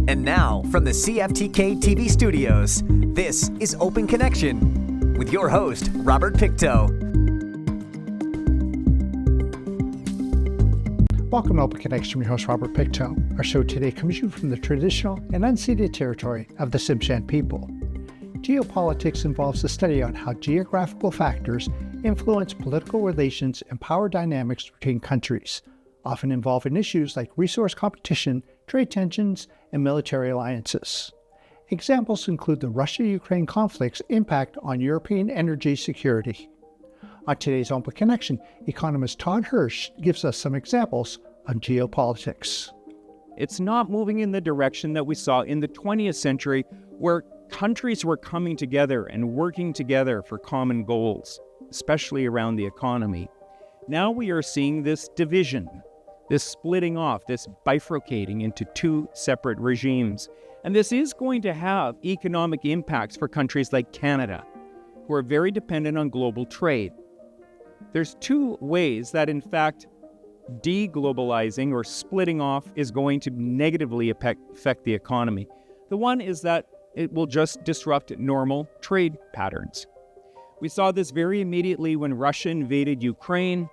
And now, from the CFTK-TV studios, this is Open Connection with your host, Robert Pictou. Welcome to Open Connection with your host, Robert Pictou. Our show today comes to you from the traditional and unceded territory of the Tsimshian people. Geopolitics involves the study on how geographical factors influence political relations and power dynamics between countries, often involving issues like resource competition, trade tensions, and military alliances. Examples include the Russia-Ukraine conflict's impact on European energy security. On today's Open Connection, economist Todd Hirsch gives us some examples of geopolitics. It's not moving in the direction that we saw in the 20th century, where countries were coming together and working together for common goals, especially around the economy. Now we are seeing this division, this splitting off, this bifurcating into two separate regimes. And this is going to have economic impacts for countries like Canada, who are very dependent on global trade. There's two ways that, in fact, deglobalizing or splitting off is going to negatively affect the economy. The one is that it will just disrupt normal trade patterns. We saw this very immediately when Russia invaded Ukraine.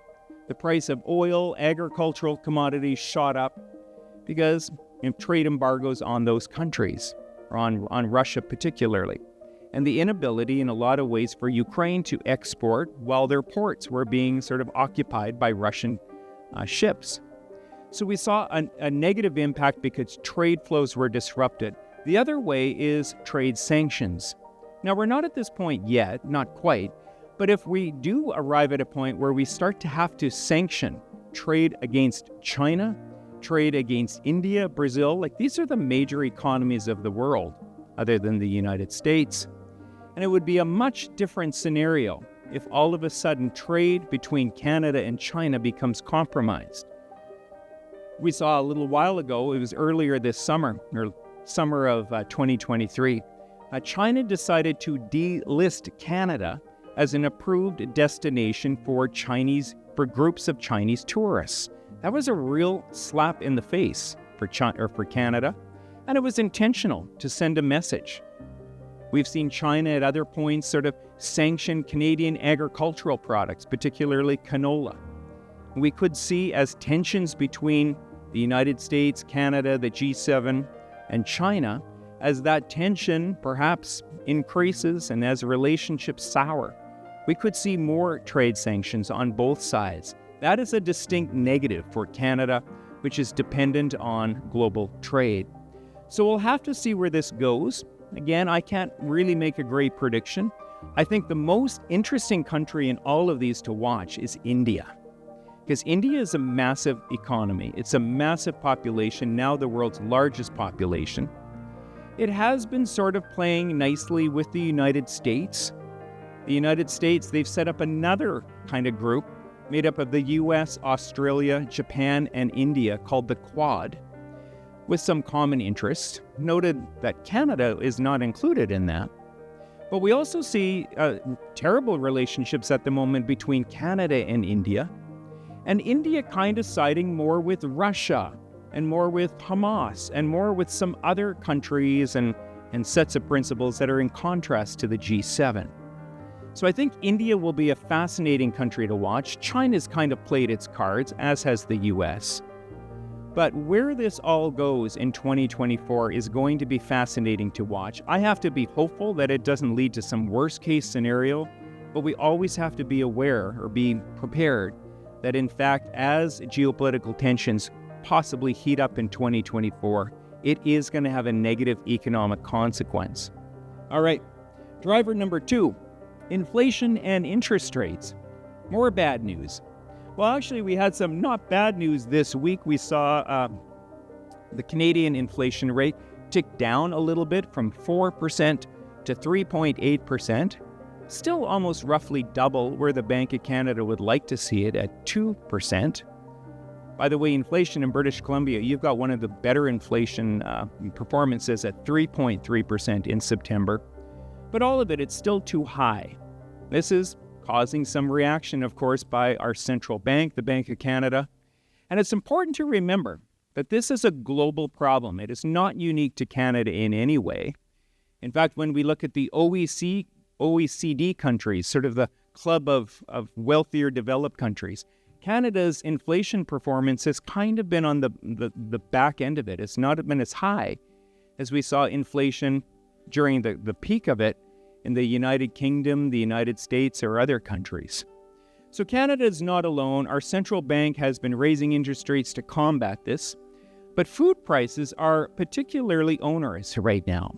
The price of oil, agricultural commodities shot up because of trade embargoes on those countries, or on Russia particularly, and the inability in a lot of ways for Ukraine to export while their ports were being sort of occupied by Russian ships. So we saw a negative impact because trade flows were disrupted. The other way is trade sanctions. Now, we're not at this point yet, not quite, but if we do arrive at a point where we start to have to sanction trade against China, trade against India, Brazil, like these are the major economies of the world, other than the United States. And it would be a much different scenario if all of a sudden trade between Canada and China becomes compromised. We saw a little while ago, it was earlier this summer, or summer of 2023, China decided to delist Canada as an approved destination for groups of Chinese tourists. That was a real slap in the face for Canada, and it was intentional to send a message. We've seen China at other points sort of sanction Canadian agricultural products, particularly canola. We could see as tensions between the United States, Canada, the G7, and China, as that tension perhaps increases and as relationships sour, we could see more trade sanctions on both sides. That is a distinct negative for Canada, which is dependent on global trade. So we'll have to see where this goes. Again, I can't really make a great prediction. I think the most interesting country in all of these to watch is India, because India is a massive economy. It's a massive population, now the world's largest population. It has been sort of playing nicely with the United States. The United States, they've set up another kind of group made up of the US, Australia, Japan, and India called the Quad, with some common interests. Noted that Canada is not included in that. But we also see terrible relationships at the moment between Canada and India kind of siding more with Russia and more with Hamas and more with some other countries and sets of principles that are in contrast to the G7. So I think India will be a fascinating country to watch. China's kind of played its cards, as has the US. But where this all goes in 2024 is going to be fascinating to watch. I have to be hopeful that it doesn't lead to some worst-case scenario, but we always have to be aware or be prepared that, in fact, as geopolitical tensions possibly heat up in 2024, it is going to have a negative economic consequence. All right, driver number 2. Inflation and interest rates. More bad news. Well, actually, we had some not bad news this week. We saw the Canadian inflation rate tick down a little bit from 4% to 3.8%. Still almost roughly double where the Bank of Canada would like to see it at 2%. By the way, inflation in British Columbia, you've got one of the better inflation performances at 3.3% in September. But all of it, it's still too high. This is causing some reaction, of course, by our central bank, the Bank of Canada. And it's important to remember that this is a global problem. It is not unique to Canada in any way. In fact, when we look at the OECD countries, sort of the club of wealthier developed countries, Canada's inflation performance has kind of been on the back end of it. It's not been as high as we saw inflation during the peak of it in the United Kingdom, the United States, or other countries. So Canada is not alone. Our central bank has been raising interest rates to combat this, but food prices are particularly onerous right now.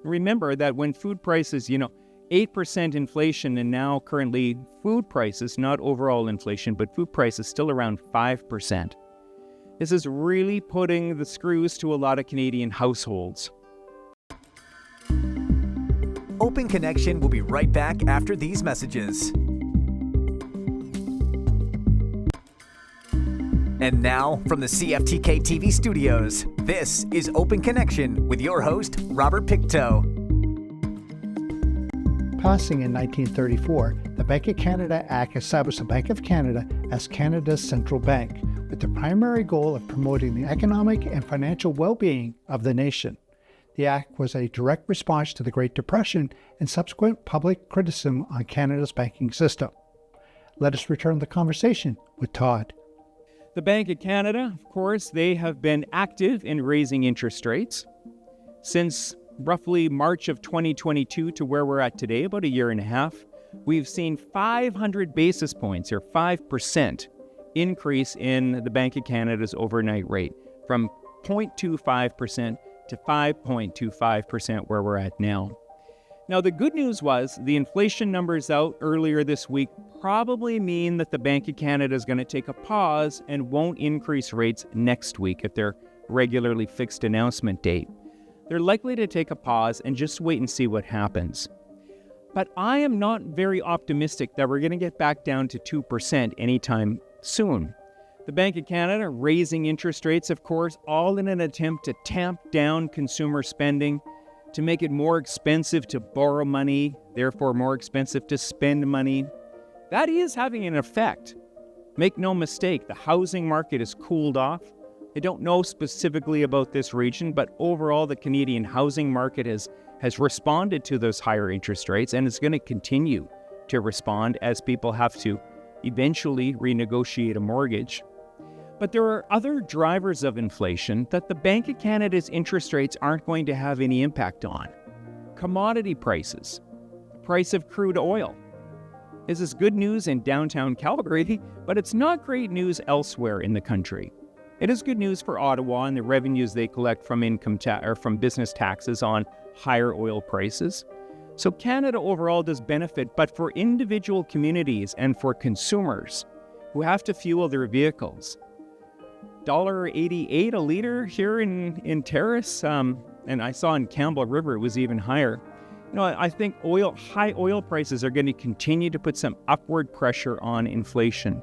Remember that when food prices, 8% inflation, and now currently food prices, not overall inflation, but food prices still around 5%. This is really putting the screws to a lot of Canadian households. Open Connection will be right back after these messages. And now, from the CFTK-TV studios, this is Open Connection with your host, Robert Pictou. Passing in 1934, the Bank of Canada Act established the Bank of Canada as Canada's central bank, with the primary goal of promoting the economic and financial well-being of the nation. The Act was a direct response to the Great Depression and subsequent public criticism on Canada's banking system. Let us return the conversation with Todd. The Bank of Canada, of course, they have been active in raising interest rates since roughly March of 2022 to where we're at today, about a year and a half. We've seen 500 basis points, or 5%, increase in the Bank of Canada's overnight rate from 0.25% to 5.25% where we're at now. Now, the good news was the inflation numbers out earlier this week probably mean that the Bank of Canada is going to take a pause and won't increase rates next week at their regularly fixed announcement date. They're likely to take a pause and just wait and see what happens. But I am not very optimistic that we're going to get back down to 2% anytime soon. The Bank of Canada raising interest rates, of course, all in an attempt to tamp down consumer spending, to make it more expensive to borrow money, therefore more expensive to spend money. That is having an effect. Make no mistake, the housing market has cooled off. I don't know specifically about this region, but overall the Canadian housing market has responded to those higher interest rates, and it's going to continue to respond as people have to eventually renegotiate a mortgage. But there are other drivers of inflation that the Bank of Canada's interest rates aren't going to have any impact on. Commodity prices, the price of crude oil. This is good news in downtown Calgary, but it's not great news elsewhere in the country. It is good news for Ottawa and the revenues they collect from from business taxes on higher oil prices. So Canada overall does benefit, but for individual communities and for consumers who have to fuel their vehicles, $1.88 a liter here in Terrace, and I saw in Campbell River it was even higher. I think high oil prices are going to continue to put some upward pressure on inflation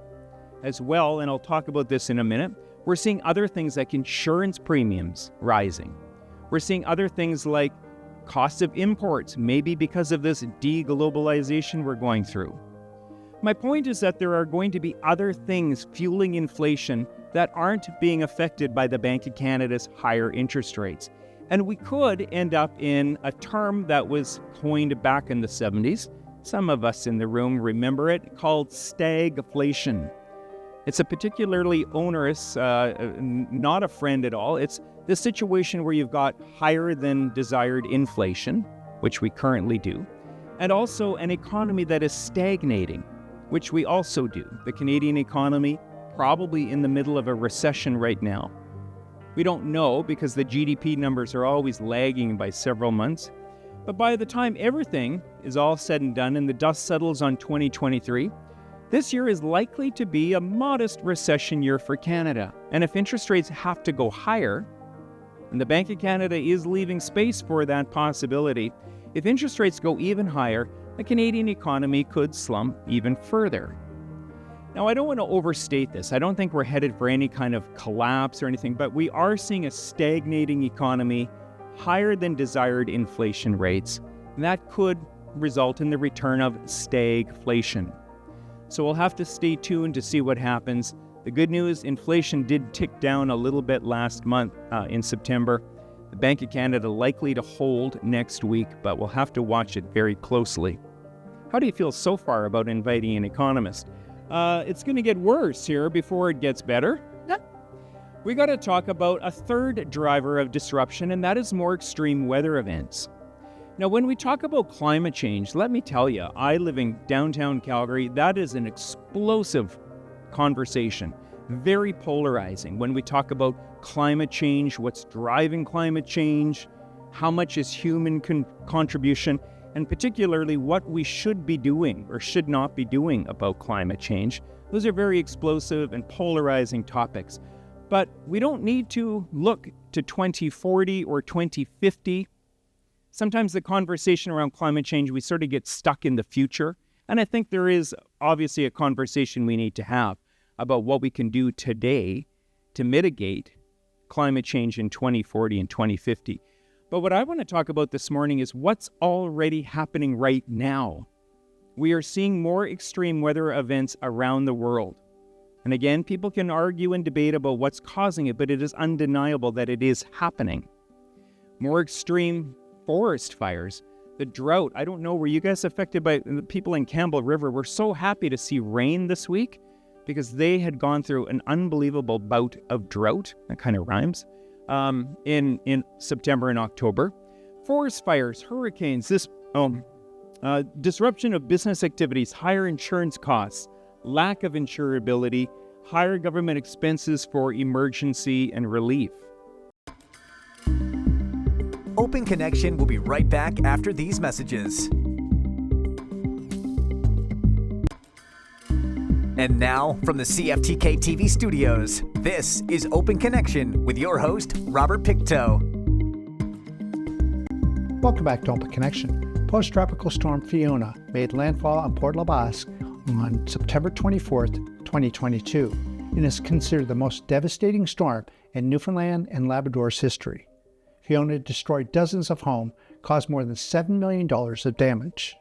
as well, and I'll talk about this in a minute. We're seeing other things like insurance premiums rising. We're seeing other things like cost of imports, maybe because of this deglobalization we're going through. My point is that there are going to be other things fueling inflation that aren't being affected by the Bank of Canada's higher interest rates. And we could end up in a term that was coined back in the 70s. Some of us in the room remember it, called stagflation. It's a particularly onerous, not a friend at all. It's the situation where you've got higher than desired inflation, which we currently do, and also an economy that is stagnating, which we also do. The Canadian economy probably in the middle of a recession right now. We don't know because the GDP numbers are always lagging by several months. But by the time everything is all said and done and the dust settles on 2023, this year is likely to be a modest recession year for Canada. And if interest rates have to go higher, and the Bank of Canada is leaving space for that possibility, if interest rates go even higher, the Canadian economy could slump even further. Now, I don't want to overstate this. I don't think we're headed for any kind of collapse or anything, but we are seeing a stagnating economy, higher than desired inflation rates, and that could result in the return of stagflation. So we'll have to stay tuned to see what happens. The good news, inflation did tick down a little bit last month in September. The Bank of Canada likely to hold next week, but we'll have to watch it very closely. How do you feel so far about inviting an economist? It's going to get worse here before it gets better. We got to talk about a third driver of disruption, and that is more extreme weather events. Now, when we talk about climate change, let me tell you, I live in downtown Calgary. That is an explosive conversation, very polarizing. When we talk about climate change, what's driving climate change, how much is human contribution, and particularly what we should be doing or should not be doing about climate change. Those are very explosive and polarizing topics. But we don't need to look to 2040 or 2050. Sometimes the conversation around climate change, we sort of get stuck in the future. And I think there is obviously a conversation we need to have about what we can do today to mitigate climate change in 2040 and 2050. But what I want to talk about this morning is what's already happening right now. We are seeing more extreme weather events around the world. And again, people can argue and debate about what's causing it, but it is undeniable that it is happening. More extreme forest fires, the drought. I don't know, were you guys affected by the people in Campbell River? We're so happy to see rain this week because they had gone through an unbelievable bout of drought. That kind of rhymes. In September and October. Forest fires, hurricanes, disruption of business activities, higher insurance costs, lack of insurability, higher government expenses for emergency and relief. Open Connection will be right back after these messages. And now, from the CFTK-TV studios, this is Open Connection with your host, Robert Pictou. Welcome back to Open Connection. Post-tropical storm Fiona made landfall on Port LaBasque on September 24th, 2022, and is considered the most devastating storm in Newfoundland and Labrador's history. Fiona destroyed dozens of homes, caused more than $7 million of damage.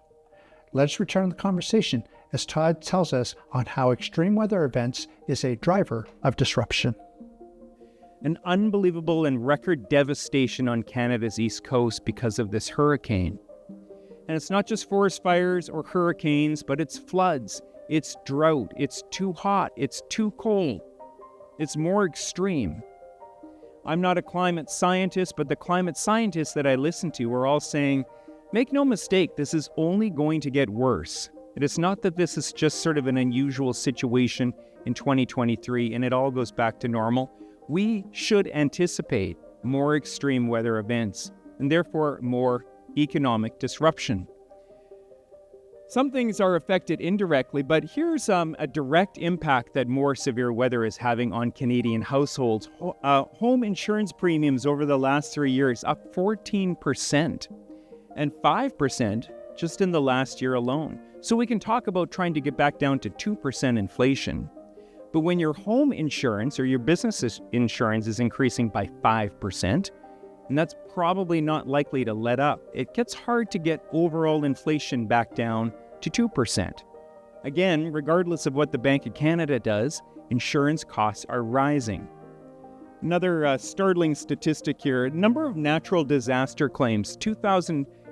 Let's return to the conversation as Todd tells us on how extreme weather events is a driver of disruption. An unbelievable and record devastation on Canada's east coast because of this hurricane. And it's not just forest fires or hurricanes, but it's floods, it's drought, it's too hot, it's too cold. It's more extreme. I'm not a climate scientist, but the climate scientists that I listen to are all saying, make no mistake, this is only going to get worse. It is not that this is just sort of an unusual situation in 2023 and it all goes back to normal. We should anticipate more extreme weather events and therefore more economic disruption. Some things are affected indirectly, but here's a direct impact that more severe weather is having on Canadian households. Home insurance premiums over the last 3 years up 14% and 5% just in the last year alone. So we can talk about trying to get back down to 2% inflation. But when your home insurance or your business insurance is increasing by 5%, and that's probably not likely to let up, it gets hard to get overall inflation back down to 2%. Again, regardless of what the Bank of Canada does, insurance costs are rising. Another startling statistic here, number of natural disaster claims,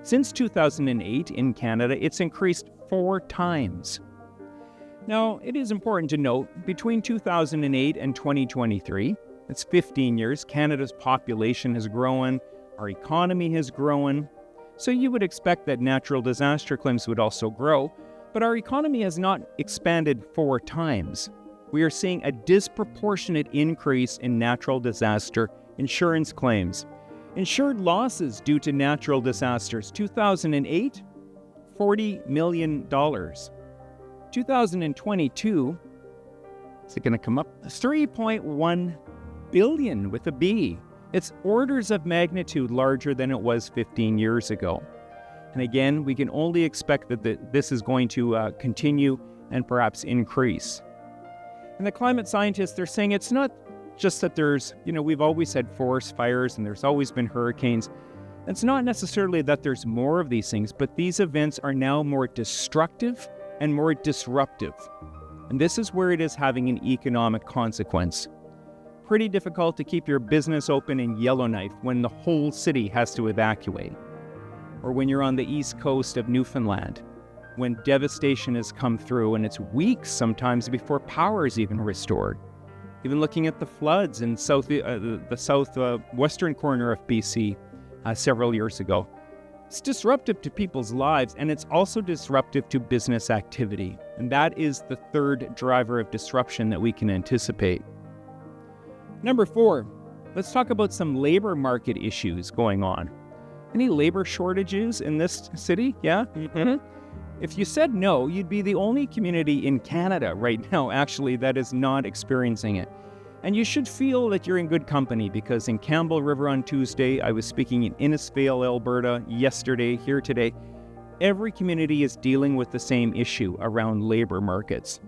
since 2008 in Canada, it's increased 4 times. Now, it is important to note, between 2008 and 2023, it's 15 years, Canada's population has grown, our economy has grown, so you would expect that natural disaster claims would also grow, but our economy has not expanded 4 times. We are seeing a disproportionate increase in natural disaster insurance claims. Insured losses due to natural disasters, 2008, $40 million. 2022, is it going to come up? 3.1 billion with a B. It's orders of magnitude larger than it was 15 years ago. And again, we can only expect that this is going to continue and perhaps increase. And the climate scientists, they're saying it's not just that there's, we've always had forest fires and there's always been hurricanes. It's not necessarily that there's more of these things, but these events are now more destructive and more disruptive. And this is where it is having an economic consequence. Pretty difficult to keep your business open in Yellowknife when the whole city has to evacuate. Or when you're on the east coast of Newfoundland, when devastation has come through and it's weeks sometimes before power is even restored. Even looking at the floods in the southwestern corner of BC several years ago. It's disruptive to people's lives, and it's also disruptive to business activity. And that is the third driver of disruption that we can anticipate. Number 4, let's talk about some labor market issues going on. Any labor shortages in this city? Yeah? Mm-hmm. If you said no, you'd be the only community in Canada right now, actually, that is not experiencing it. And you should feel that you're in good company, because in Campbell River on Tuesday, I was speaking in Innisfail, Alberta, yesterday, here today. Every community is dealing with the same issue around labor markets.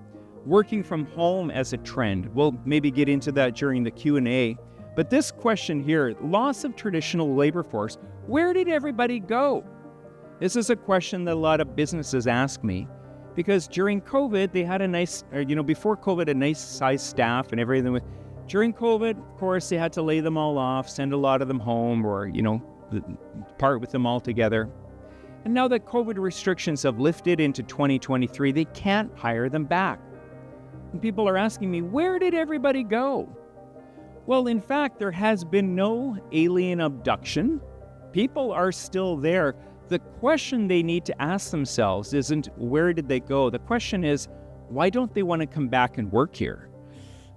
Working from home as a trend. We'll maybe get into that during the Q&A. But this question here, loss of traditional labor force, where did everybody go? This is a question that a lot of businesses ask me, because during COVID, they had before COVID, a nice sized staff and everything. During COVID, of course, they had to lay them all off, send a lot of them home, or, part with them altogether. And now that COVID restrictions have lifted into 2023, they can't hire them back. And people are asking me, where did everybody go? Well, in fact, there has been no alien abduction. People are still there. The question they need to ask themselves isn't where did they go? The question is, why don't they want to come back and work here?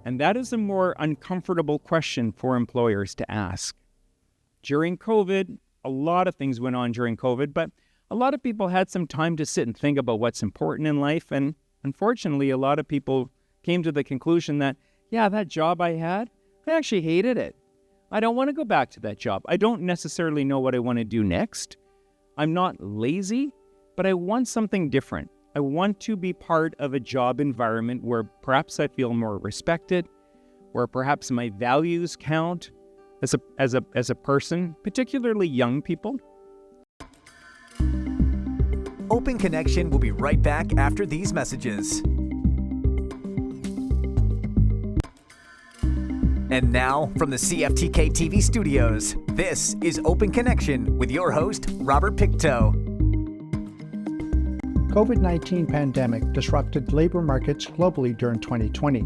And that is a more uncomfortable question for employers to ask. During COVID, a lot of things went on during COVID, but a lot of people had some time to sit and think about what's important in life. And unfortunately, a lot of people came to the conclusion that, that job I had, I actually hated it. I don't want to go back to that job. I don't necessarily know what I want to do next. I'm not lazy, but I want something different. I want to be part of a job environment where perhaps I feel more respected, where perhaps my values count as a person, particularly young people. Open Connection will be right back after these messages. And now, from the CFTK-TV studios, this is Open Connection with your host, Robert Pictou. COVID-19 pandemic disrupted labor markets globally during 2020.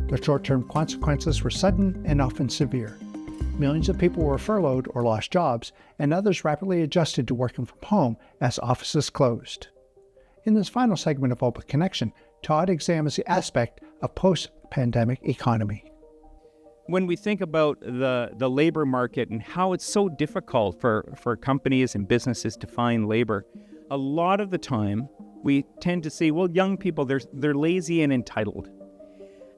The short-term consequences were sudden and often severe. Millions of people were furloughed or lost jobs, and others rapidly adjusted to working from home as offices closed. In this final segment of Open Connection, Todd examines the aspect of post-pandemic economy. When we think about the labor market and how it's so difficult for companies and businesses to find labor, a lot of the time we tend to say, well, young people, they're lazy and entitled.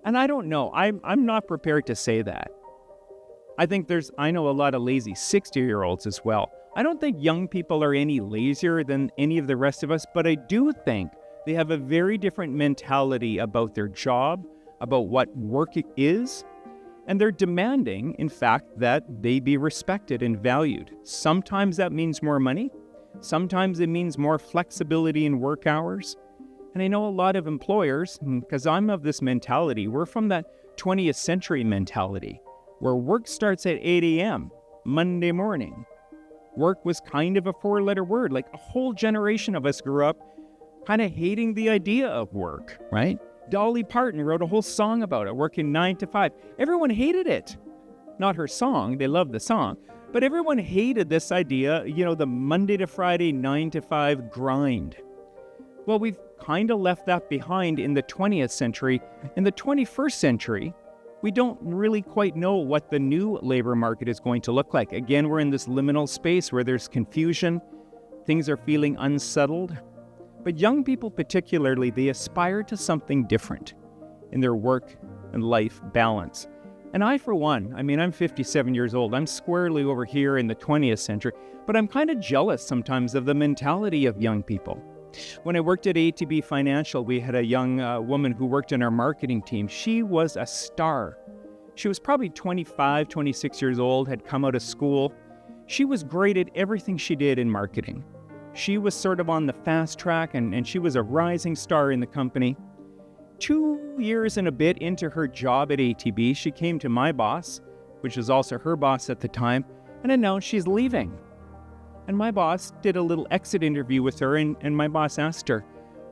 And I don't know. I'm not prepared to say that. I know a lot of lazy 60-year-olds as well. I don't think young people are any lazier than any of the rest of us, but I do think they have a very different mentality about their job, about what work is. And they're demanding, in fact, that they be respected and valued. Sometimes that means more money. Sometimes it means more flexibility in work hours. And I know a lot of employers, because I'm of this mentality, we're from that 20th century mentality, where work starts at 8 a.m. Monday morning. Work was kind of a 4-letter word. Like a whole generation of us grew up kind of hating the idea of work, right? Dolly Parton wrote a whole song about it, working 9 to 5. Everyone hated it. Not her song, they loved the song. But everyone hated this idea, the Monday to Friday, 9 to 5 grind. Well, we've kind of left that behind in the 20th century. In the 21st century, we don't really quite know what the new labor market is going to look like. Again, we're in this liminal space where there's confusion. Things are feeling unsettled. But young people particularly, they aspire to something different in their work and life balance. And I, for one, I'm 57 years old. I'm squarely over here in the 20th century, but I'm kind of jealous sometimes of the mentality of young people. When I worked at ATB Financial, we had a young woman who worked in our marketing team. She was a star. She was probably 25, 26 years old, had come out of school. She was great at everything she did in marketing. She was sort of on the fast track, and she was a rising star in the company. 2 years and a bit into her job at ATB, she came to my boss, which was also her boss at the time, and announced she's leaving. And my boss did a little exit interview with her, and my boss asked her,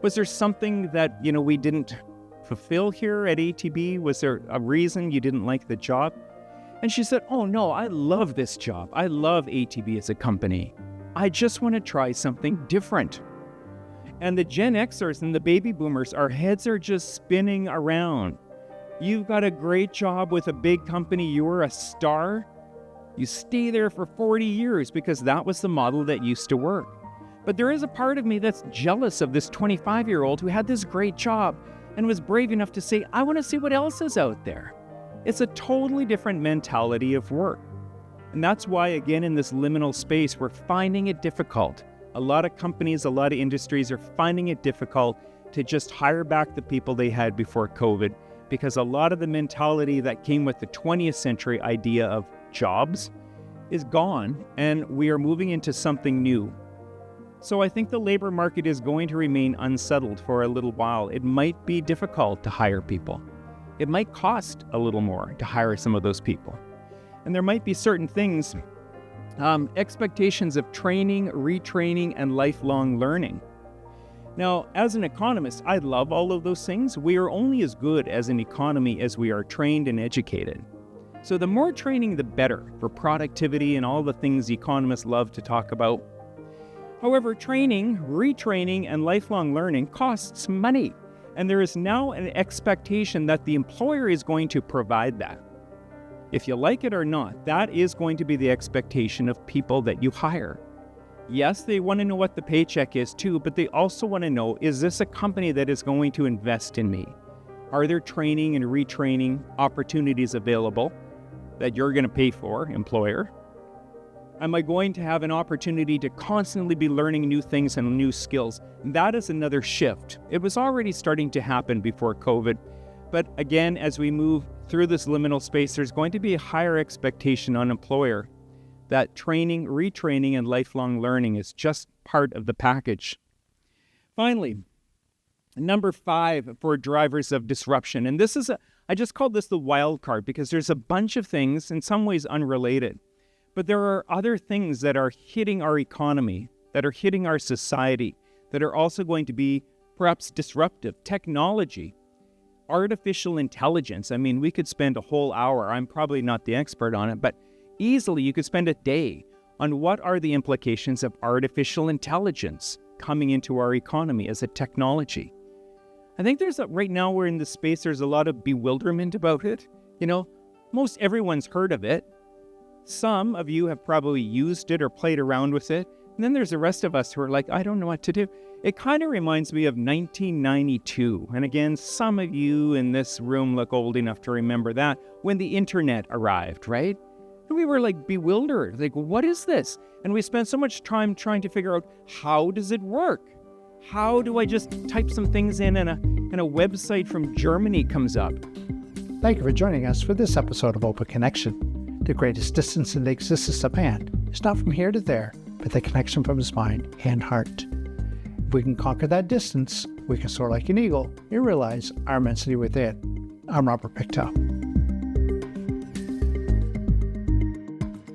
was there something that, we didn't fulfill here at ATB? Was there a reason you didn't like the job? And she said, oh no, I love this job. I love ATB as a company. I just want to try something different. And the Gen Xers and the baby boomers, our heads are just spinning around. You've got a great job with a big company. You're a star. You stay there for 40 years because that was the model that used to work. But there is a part of me that's jealous of this 25-year-old who had this great job and was brave enough to say, I want to see what else is out there. It's a totally different mentality of work. And that's why, again, in this liminal space, we're finding it difficult. A lot of companies, a lot of industries are finding it difficult to just hire back the people they had before COVID, because a lot of the mentality that came with the 20th century idea of jobs is gone, and we are moving into something new. So I think the labor market is going to remain unsettled for a little while. It might be difficult to hire people. It might cost a little more to hire some of those people. And there might be certain things, expectations of training, retraining, and lifelong learning. Now, as an economist, I love all of those things. We are only as good as an economy as we are trained and educated. So the more training, the better for productivity and all the things economists love to talk about. However, training, retraining, and lifelong learning costs money. And there is now an expectation that the employer is going to provide that. If you like it or not, that is going to be the expectation of people that you hire. Yes, they want to know what the paycheck is too, but they also want to know, is this a company that is going to invest in me? Are there training and retraining opportunities available that you're going to pay for, employer? Am I going to have an opportunity to constantly be learning new things and new skills? That is another shift. It was already starting to happen before COVID, but again, as we move through this liminal space, there's going to be a higher expectation on employer that training, retraining, and lifelong learning is just part of the package. Finally, number 5 for drivers of disruption. And this is I just called this the wild card because there's a bunch of things, in some ways unrelated, but there are other things that are hitting our economy, that are hitting our society, that are also going to be perhaps disruptive. Technology, artificial intelligence. I mean, we could spend a whole hour, I'm probably not the expert on it, but easily you could spend a day on what are the implications of artificial intelligence coming into our economy as a technology. I think right now we're in this space, there's a lot of bewilderment about it. Most everyone's heard of it. Some of you have probably used it or played around with it. And then there's the rest of us who are like, I don't know what to do. It kind of reminds me of 1992. And again, some of you in this room look old enough to remember that, when the internet arrived, right? And we were like bewildered, like, what is this? And we spent so much time trying to figure out, how does it work? How do I just type some things in and a website from Germany comes up? Thank you for joining us for this episode of Open Connection. The greatest distance in the existence of man is not from here to there, but the connection from his mind and heart. If we can conquer that distance, we can soar like an eagle and realize our immensity within. I'm Robert Pictou.